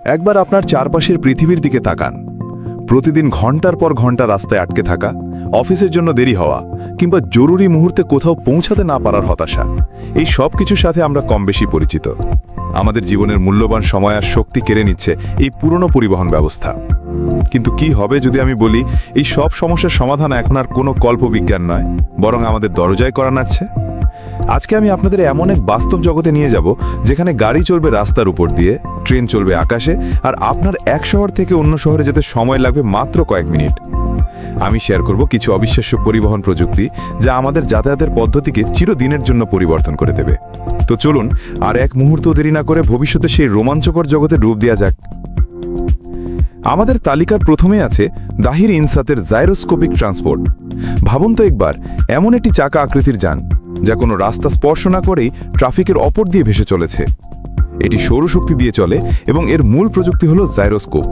একবার আপনার চারপাশের পৃথিবীর দিকে তাকান। প্রতিদিন ঘন্টার পর ঘন্টা রাস্তায় আটকে থাকা, অফিসের জন্য দেরি হওয়া কিংবা জরুরি মুহূর্তে কোথাও পৌঁছাতে না পারার হতাশা, এই সব কিছুর সাথে আমরা কম বেশি পরিচিত। আমাদের জীবনের মূল্যবান সময় আর শক্তি কেড়ে নিচ্ছে এই পুরনো পরিবহন ব্যবস্থা। কিন্তু কি হবে যদি আমি বলি এই সব সমস্যার সমাধান এখন আর কোনো কল্পবিজ্ঞান নয়, বরং আমাদের দরজায় করা নাড়ছে? আজকে আমি আপনাদের এমন এক বাস্তব জগতে নিয়ে যাব যেখানে গাড়ি চলবে রাস্তার উপর দিয়ে, ট্রেন চলবে আকাশে, আর আপনার এক শহর থেকে অন্য শহরে যেতে সময় লাগবে মাত্র কয়েক মিনিট। আমি শেয়ার করব কিছু অবিশ্বাস্য পরিবহন প্রযুক্তি যা আমাদের যাতায়াতের পদ্ধতিকে চিরদিনের জন্য পরিবর্তন করে দেবে। তো চলুন আর এক মুহূর্ত দেরি না করে ভবিষ্যতে সেই রোমাঞ্চকর জগতে ডুব দেওয়া যাক। আমাদের তালিকার প্রথমে আছে দাহির ইনসাতের জাইরোস্কোপিক ট্রান্সপোর্ট। ভাবুন তো একবার, এমন একটি চাকা আকৃতির যান যা কোনো রাস্তা স্পর্শ না করেই ট্রাফিকের অপর দিয়ে ভেসে চলেছে। এটি সৌরশক্তি দিয়ে চলে এবং এর মূল প্রযুক্তি হল জাইরোস্কোপ।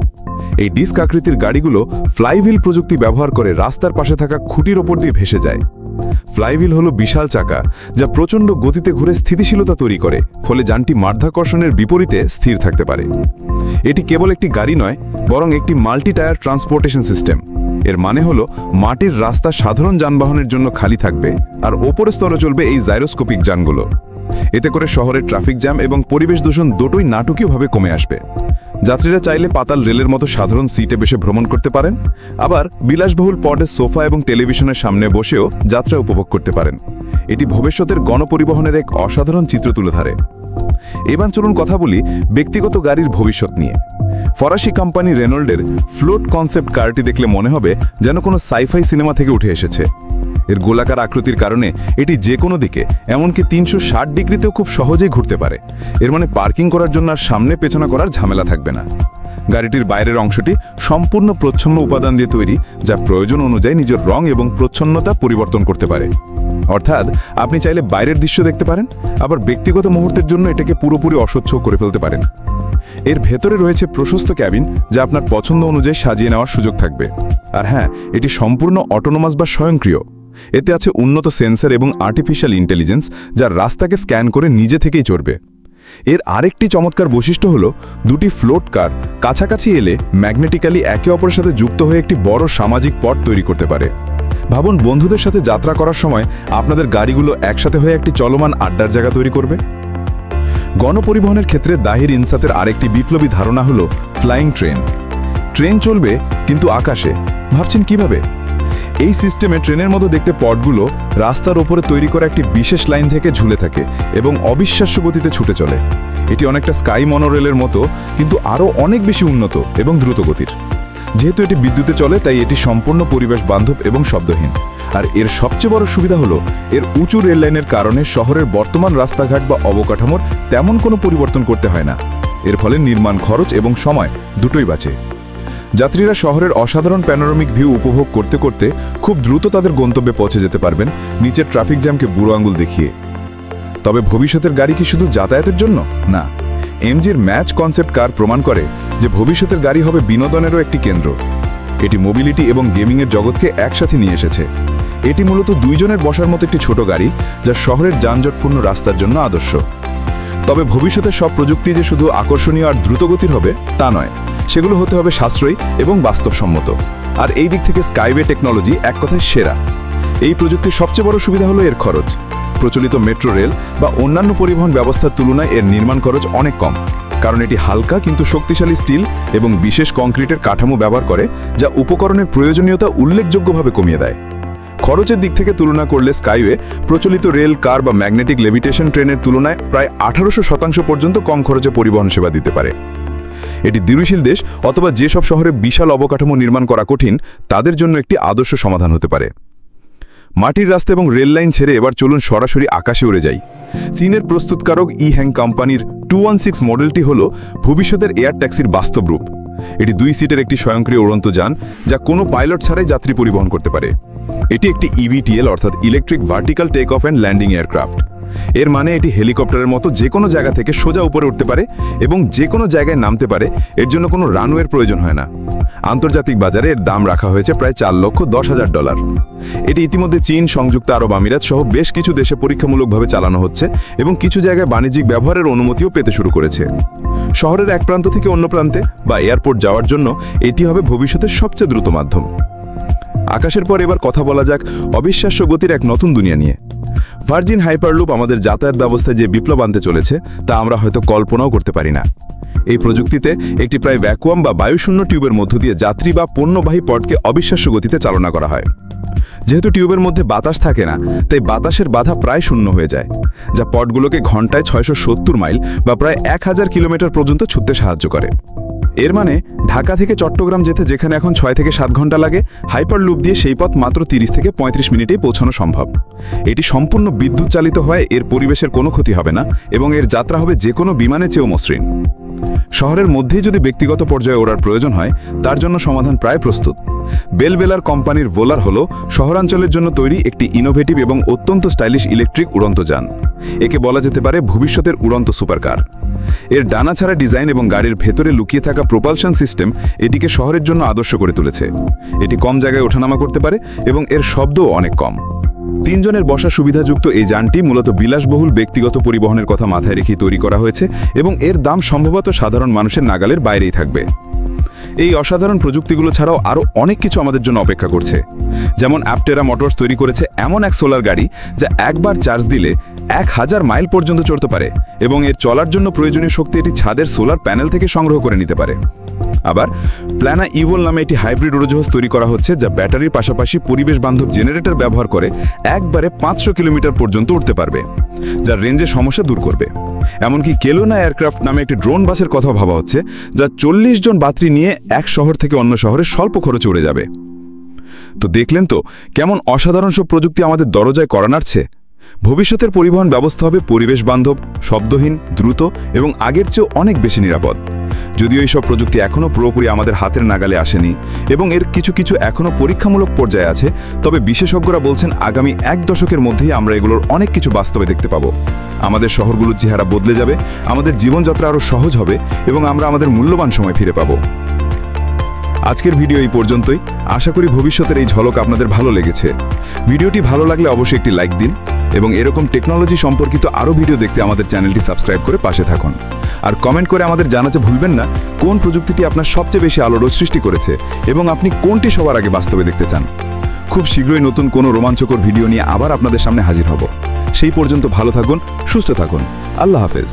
এই ডিস্ক আকৃতির গাড়িগুলো ফ্লাইহুইল প্রযুক্তি ব্যবহার করে রাস্তার পাশে থাকা খুঁটির ওপর দিয়ে ভেসে যায়। ফ্লাইহুইল হলো বিশাল চাকা যা প্রচণ্ড গতিতে ঘুরে স্থিতিশীলতা তৈরি করে, ফলে যানটি মাধ্যাকর্ষণের বিপরীতে স্থির থাকতে পারে। এটি কেবল একটি গাড়ি নয়, বরং একটি মাল্টি টায়ার ট্রান্সপোর্টেশন সিস্টেম। এর মানে হলো মাটির রাস্তা সাধারণ যানবাহনের জন্য খালি থাকবে আর ওপরের স্তরে চলবে এই জাইরোস্কোপিক যানগুলো। এতে করে শহরের ট্রাফিক জ্যাম এবং পরিবেশ দূষণ দুটোই নাটকীয়ভাবে কমে আসবে। যাত্রীরা চাইলে পাতাল রেলের মতো সাধারণ সিটে বসে ভ্রমণ করতে পারেন, আবার বিলাসবহুল পডের সোফা এবং টেলিভিশনের সামনে বসেও যাত্রা উপভোগ করতে পারেন। এটি ভবিষ্যতের গণপরিবহনের এক অসাধারণ চিত্র তুলে ধরে। এবার চলুন কথা বলি ব্যক্তিগত গাড়ির ভবিষ্যৎ নিয়ে। ফরাসি কোম্পানি রেনল্ডের ফ্লোট কনসেপ্ট কারটি দেখলে মনে হবে যেন কোনো সাইফাই সিনেমা থেকে উঠে এসেছে। এর গোলাকার আকৃতির কারণে এটি যে কোনো দিকে, এমনকি 360 ডিগ্রিতেও খুব সহজেই ঘুরতে পারে। এর মানে পার্কিং করার জন্য আর সামনে পেছনে করার ঝামেলা থাকবে না। গাড়িটির বাইরের অংশটি সম্পূর্ণ প্রচ্ছন্ন উপাদান দিয়ে তৈরি, যা প্রয়োজন অনুযায়ী নিজের রং এবং প্রচ্ছন্নতা পরিবর্তন করতে পারে। অর্থাৎ আপনি চাইলে বাইরের দৃশ্য দেখতে পারেন, আবার ব্যক্তিগত মুহূর্তের জন্য এটাকে পুরোপুরি অস্বচ্ছ করে ফেলতে পারেন। এর ভেতরে রয়েছে প্রশস্ত ক্যাবিন যা আপনার পছন্দ অনুযায়ী সাজিয়ে নেওয়ার সুযোগ থাকবে। আর হ্যাঁ, এটি সম্পূর্ণ অটোনোমাস বা স্বয়ংক্রিয়। এতে আছে উন্নত সেন্সর এবং আর্টিফিশিয়াল ইন্টেলিজেন্স যা রাস্তাকে স্ক্যান করে নিজে থেকেই চড়বে। এর আরেকটি চমৎকার বৈশিষ্ট্য হলো দুটি ফ্লোট কার কাছাকাছি এলে ম্যাগনেটিক্যালি একে অপরের সাথে যুক্ত হয়ে একটি বড় সামাজিক পথ তৈরি করতে পারে। ভাবুন, বন্ধুদের সাথে যাত্রা করার সময় আপনাদের গাড়িগুলো একসাথে হয়ে একটি চলমান আড্ডার জায়গা তৈরি করবে। গণপরিবহনের ক্ষেত্রে দাহির ইনসাতের আরেকটি বিপ্লবী ধারণা হলো ফ্লাইং ট্রেন। ট্রেন চলবে কিন্তু আকাশে। ভাবছেন কিভাবে? এই সিস্টেমে ট্রেনের মতো দেখতে পথগুলো রাস্তার ওপরে তৈরি করা একটি বিশেষ লাইন থেকে ঝুলে থাকে এবং অবিশ্বাস্য গতিতে ছুটে চলে। এটি অনেকটা স্কাই মনোরেলের মতো, কিন্তু আরও অনেক বেশি উন্নত এবং দ্রুত গতির। যেহেতু এটি বিদ্যুতে চলে, তাই এটি সম্পূর্ণ পরিবেশ বান্ধব এবং শব্দহীন। আর এর সবচেয়ে বড় সুবিধা হলো এর উঁচু রেল লাইনের কারণে শহরের বর্তমান রাস্তাঘাট বা অবকাঠামোর তেমন কোনো পরিবর্তন করতে হয় না। এর ফলে নির্মাণ খরচ এবং সময় দুটোই বাঁচে। যাত্রীরা শহরের অসাধারণ প্যানোরামিক ভিউ উপভোগ করতে করতে খুব দ্রুত তাদের গন্তব্যে পৌঁছে যেতে পারবেন, নিচের ট্রাফিক জ্যামকে বুড়ো আঙুল দেখিয়ে। তবে ভবিষ্যতের গাড়ি কি শুধু যাতায়াতের জন্য? না, এমজির ম্যাচ কনসেপ্ট কার প্রমাণ করে যে ভবিষ্যতের গাড়ি হবে বিনোদনেরও একটি কেন্দ্র। এটি মোবিলিটি এবং গেমিংয়ের জগৎকে একসাথে নিয়ে এসেছে। এটি মূলত দুইজনের বসার মতো একটি ছোট গাড়ি যা শহরের যানজটপূর্ণ রাস্তার জন্য আদর্শ। তবে ভবিষ্যতের সব প্রযুক্তি যে শুধু আকর্ষণীয় আর দ্রুতগতির হবে তা নয়, সেগুলো হতে হবে সাশ্রয়ী এবং বাস্তবসম্মত। আর এই দিক থেকে স্কাইওয়ে টেকনোলজি এক কথায় সেরা। এই প্রযুক্তির সবচেয়ে বড় সুবিধা হলো এর খরচ। প্রচলিত মেট্রো রেল বা অন্যান্য পরিবহন ব্যবস্থার তুলনায় এর নির্মাণ খরচ অনেক কম, কারণ এটি হালকা কিন্তু শক্তিশালী স্টিল এবং বিশেষ কংক্রিটের কাঠামো ব্যবহার করে, যা উপকরণের প্রয়োজনীয়তা উল্লেখযোগ্যভাবে কমিয়ে দেয়। খরচের দিক থেকে তুলনা করলে স্কাইওয়ে প্রচলিত রেল, কার বা ম্যাগনেটিক লেভিটেশন ট্রেনের তুলনায় প্রায় 1800% পর্যন্ত কম খরচে পরিবহন সেবা দিতে পারে। এটি দূরশীল দেশ অথবা যেসব শহরে বিশাল অবকাঠামো নির্মাণ করা কঠিন, তাদের জন্য একটি আদর্শ সমাধান হতে পারে। মাটির রাস্তা এবং রেল লাইন ছেড়ে এবার চলুন সরাসরি আকাশে উড়ে যাই। চীনের প্রস্তুতকারক ইহ্যাং কোম্পানির 216 মডেলটি হল ভবিষ্যতের এয়ার ট্যাক্সির বাস্তব রূপ। এটি 2 সিটের একটি স্বয়ংক্রিয় উড়ন্ত যান যা কোনো পাইলট ছাড়াই যাত্রী পরিবহন করতে পারে। এটি একটি ইভিটিএল অর্থাৎ electric vertical take off and landing aircraft. এর মানে এটি হেলিকপ্টারের মতো যে কোনো জায়গা থেকে সোজা উপরে উঠতে পারে এবং যে কোনো জায়গায় নামতে পারে। এর জন্য কোনো রানওয়ের প্রয়োজন হয় না। আন্তর্জাতিক বাজারে এর দাম রাখা হয়েছে প্রায় $4,10,000। এটি ইতিমধ্যে চীন, সংযুক্ত আরব আমিরাত সহ বেশ কিছু দেশে পরীক্ষামূলকভাবে চালানো হচ্ছে এবং কিছু জায়গায় বাণিজ্যিক ব্যবহারের অনুমতিও পেতে শুরু করেছে। শহরের এক প্রান্ত থেকে অন্য প্রান্তে বা এয়ারপোর্ট যাওয়ার জন্য এটি হবে ভবিষ্যতের সবচেয়ে দ্রুত মাধ্যম। আকাশের পর এবার কথা বলা যাক অবিশ্বাস্য গতির এক নতুন দুনিয়া নিয়ে। ভার্জিন হাইপারলুপ আমাদের যাতায়াত ব্যবস্থায় যে বিপ্লব আনতে চলেছে তা আমরা হয়তো কল্পনাও করতে পারি না। এই প্রযুক্তিতে একটি প্রায় ভ্যাকুয়াম বা বায়ুশূন্য টিউবের মধ্য দিয়ে যাত্রী বা পণ্যবাহী পথকে অবিশ্বাস্য গতিতে চালনা করা হয়। যেহেতু টিউবের মধ্যে বাতাস থাকে না, তাই বাতাসের বাধা প্রায় শূন্য হয়ে যায়, যা পথগুলোকে ঘন্টায় 670 মাইল বা প্রায় 1000 কিলোমিটার পর্যন্ত ছুটতে সাহায্য করে। এর মানে ঢাকা থেকে চট্টগ্রাম যেতে যেখানে এখন 6 থেকে 7 ঘন্টা লাগে, হাইপারলুপ দিয়ে সেই পথ মাত্র 30 থেকে 35 মিনিটেই পৌঁছানো সম্ভব। এটি সম্পূর্ণ বিদ্যুৎ চালিত হয়, এর পরিবেশের কোনো ক্ষতি হবে না এবং এর যাত্রা হবে যে কোনো বিমানের চেয়েও মসৃণ। শহরের মধ্যেই যদি ব্যক্তিগত পর্যায়ে ওড়ার প্রয়োজন হয়, তার জন্য সমাধান প্রায় প্রস্তুত। বেলবেলার কোম্পানির ভোলার হলো শহরাঞ্চলের জন্য তৈরি একটি ইনোভেটিভ এবং অত্যন্ত স্টাইলিশ ইলেকট্রিক উড়ন্ত যান। একে বলা যেতে পারে ভবিষ্যতের উড়ন্ত সুপারকার। এর ডানা ছাড়া ডিজাইন এবং গাড়ির ভেতরে লুকিয়ে থাকা প্রোপালশন সিস্টেম এটিকে শহরের জন্য আদর্শ করে তুলেছে। এটি কম জায়গায় ওঠানামা করতে পারে এবং এর শব্দও অনেক কম। 3 জনের বসা সুবিধাযুক্ত এই যানটি মূলত বিলাসবহুল ব্যক্তিগত পরিবহনের কথা মাথায় রেখে তৈরি করা হয়েছে এবং এর দাম সম্ভবত সাধারণ মানুষের নাগালের বাইরেই থাকবে। এই অসাধারণ প্রযুক্তিগুলো ছাড়াও আরও অনেক কিছু আমাদের জন্য অপেক্ষা করছে। যেমন অ্যাপটেরা মোটরস তৈরি করেছে এমন এক সোলার গাড়ি যা একবার চার্জ দিলে 1000 মাইল পর্যন্ত চলতে পারে এবং এর চলার জন্য প্রয়োজনীয় শক্তি এটি ছাদের সোলার প্যানেল থেকে সংগ্রহ করে নিতে পারে। আবার প্ল্যানা ইভোল নামে একটি হাইব্রিড উড়োজাহাজ তৈরি করা হচ্ছে, যা ব্যাটারির পাশাপাশি পরিবেশ বান্ধব জেনারেটর ব্যবহার করে একবারে 500 কিলোমিটার পর্যন্ত উঠতে পারবে, যার রেঞ্জের সমস্যা দূর করবে। এমনকি কেলোনা এয়ারক্রাফট নামে একটি ড্রোন বাসের কথা ভাবা হচ্ছে, যা 40 জন যাত্রী নিয়ে এক শহর থেকে অন্য শহরে স্বল্প খরচে উড়ে যাবে। তো দেখলেন তো কেমন অসাধারণ সব প্রযুক্তি আমাদের দরজায় কড়া নাড়ছে। ভবিষ্যতের পরিবহন ব্যবস্থা হবে পরিবেশ বান্ধব, শব্দহীন, দ্রুত এবং আগের চেয়েও অনেক বেশি নিরাপদ। যদিও এইসব প্রযুক্তি এখনও পুরোপুরি আমাদের হাতের নাগালে আসেনি এবং এর কিছু কিছু এখনও পরীক্ষামূলক পর্যায়ে আছে, তবে বিশেষজ্ঞরা বলছেন আগামী 1 দশকের মধ্যেই আমরা এগুলোর অনেক কিছু বাস্তবে দেখতে পাবো। আমাদের শহরগুলোর চেহারা বদলে যাবে, আমাদের জীবনযাত্রা আরও সহজ হবে এবং আমরা আমাদের মূল্যবান সময় ফিরে পাবো। আজকের ভিডিও এই পর্যন্তই। আশা করি ভবিষ্যতের এই ঝলক আপনাদের ভালো লেগেছে। ভিডিওটি ভালো লাগলে অবশ্যই একটি লাইক দিন এবং এরকম টেকনোলজি সম্পর্কিত আরও ভিডিও দেখতে আমাদের চ্যানেলটি সাবস্ক্রাইব করে পাশে থাকুন। আর কমেন্ট করে আমাদের জানাতে ভুলবেন না কোন প্রযুক্তিটি আপনার সবচেয়ে বেশি আলোড়ন সৃষ্টি করেছে এবং আপনি কোনটি সবার আগে বাস্তবে দেখতে চান। খুব শীঘ্রই নতুন কোনো রোমাঞ্চকর ভিডিও নিয়ে আবার আপনাদের সামনে হাজির হব। সেই পর্যন্ত ভালো থাকুন, সুস্থ থাকুন। আল্লাহ হাফেজ।